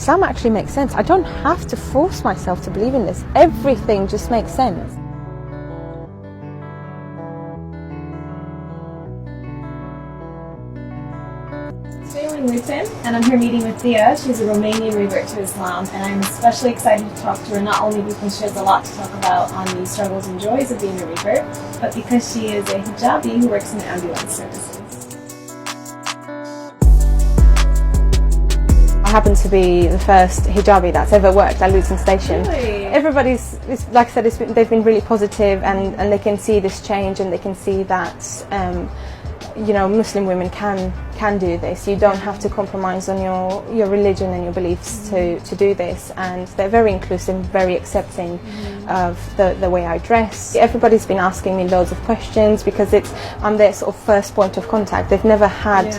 Islam actually makes sense. I don't have to force myself to believe in this. Everything just makes sense. Today we're in Luton and I'm here meeting with Thea. She's a Romanian revert to Islam, and I'm especially excited to talk to her not only because she has a lot to talk about on the struggles and joys of being a revert, but because she is a hijabi who works in ambulance services. I happen to be the first hijabi that's ever worked at Luton Station. Really? Everybody's, like I said, they've been really positive, and they can see this change, and they can see that you know, Muslim women can do this. You don't have to compromise on your religion and your beliefs to do this, and they're very inclusive, very accepting of the way I dress. Everybody's been asking me loads of questions because I'm their sort of first point of contact. They've never had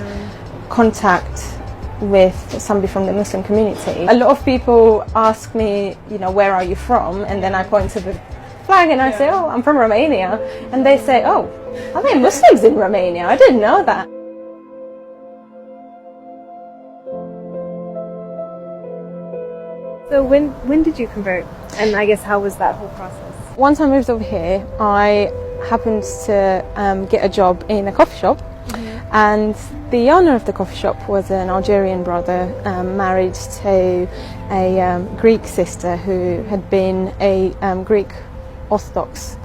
contact with somebody from the Muslim community. A lot of people ask me, you know, where are you from? And then I point to the flag and I say, oh, I'm from Romania. And they say, oh, are there Muslims in Romania? I didn't know that. So when did you convert? And I guess how was that whole process? Once I moved over here, I happened to get a job in a coffee shop. And the owner of the coffee shop was an Algerian brother married to a Greek sister who had been a Greek Orthodox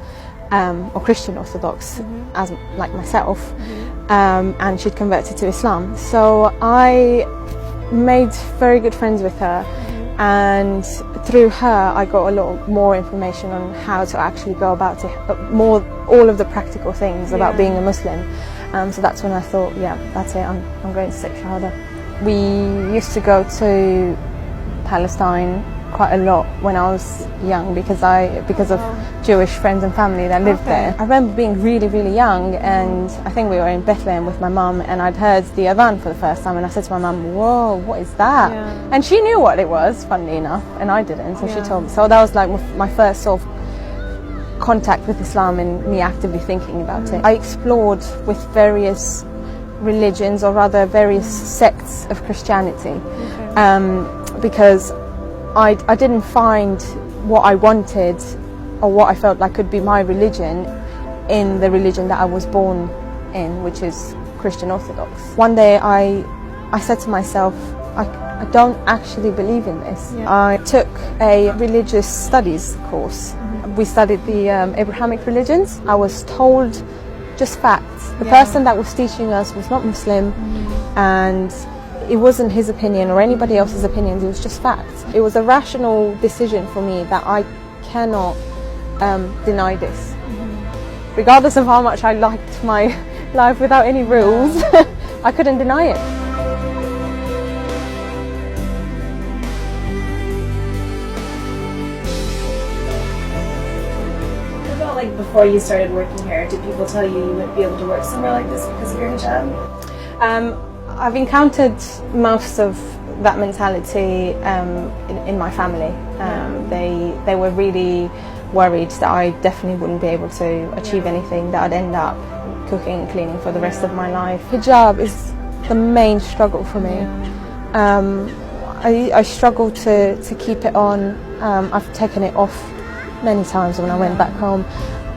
or Christian Orthodox, as like myself, and she'd converted to Islam. So I made very good friends with her, and through her I got a lot more information on how to actually go about it, all of the practical things about being a Muslim. So that's when I thought, yeah, that's it, I'm going to take Shahada. We used to go to Palestine quite a lot when I was young because of Jewish friends and family that lived there. I remember being really, really young, and I think we were in Bethlehem with my mum, and I'd heard the adhan for the first time, and I said to my mum, whoa, what is that? And she knew what it was, funnily enough, and I didn't, so she told me. So that was like my first sort of contact with Islam and me actively thinking about it. I explored with various religions, or rather various sects of Christianity, because I didn't find what I wanted or what I felt like could be my religion in the religion that I was born in, which is Christian Orthodox. One day I said to myself, I don't actually believe in this. I took a religious studies course. We studied the Abrahamic religions. I was told just facts. The person that was teaching us was not Muslim, and it wasn't his opinion or anybody else's opinions, it was just facts. It was a rational decision for me that I cannot deny this. Regardless of how much I liked my life without any rules, I couldn't deny it. Like before you started working here, did people tell you you wouldn't be able to work somewhere like this because of your hijab? I've encountered most of that mentality in my family. They were really worried that I definitely wouldn't be able to achieve anything, that I'd end up cooking and cleaning for the rest of my life. Hijab is the main struggle for me. I struggle to keep it on. I've taken it off many times when I went back home.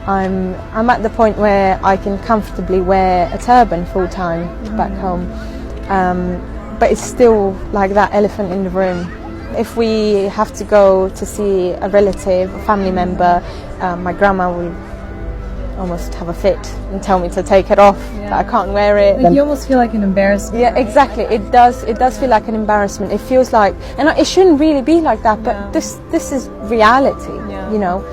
I'm at the point where I can comfortably wear a turban full time back home, but it's still like that elephant in the room. If we have to go to see a relative, a family member, my grandma will almost have a fit and tell me to take it off, that I can't wear it. Like you almost feel like an embarrassment. Yeah, exactly. It does feel like an embarrassment. It feels like, and it shouldn't really be like that, but this is reality, you know.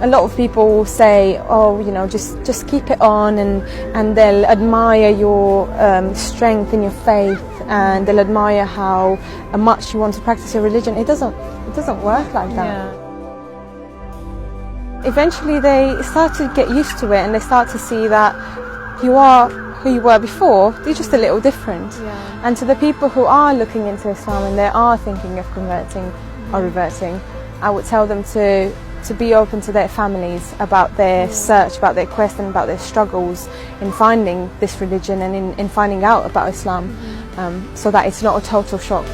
A lot of people will say, oh, you know, just keep it on, and they'll admire your strength in your faith, and they'll admire how much you want to practice your religion. It doesn't work like that. Eventually they start to get used to it, and they start to see that you are who you were before, you're just a little different. And to the people who are looking into Islam and they are thinking of converting or reverting, I would tell them to be open to their families about their search, about their quest, and about their struggles in finding this religion and in finding out about Islam, so that it's not a total shock.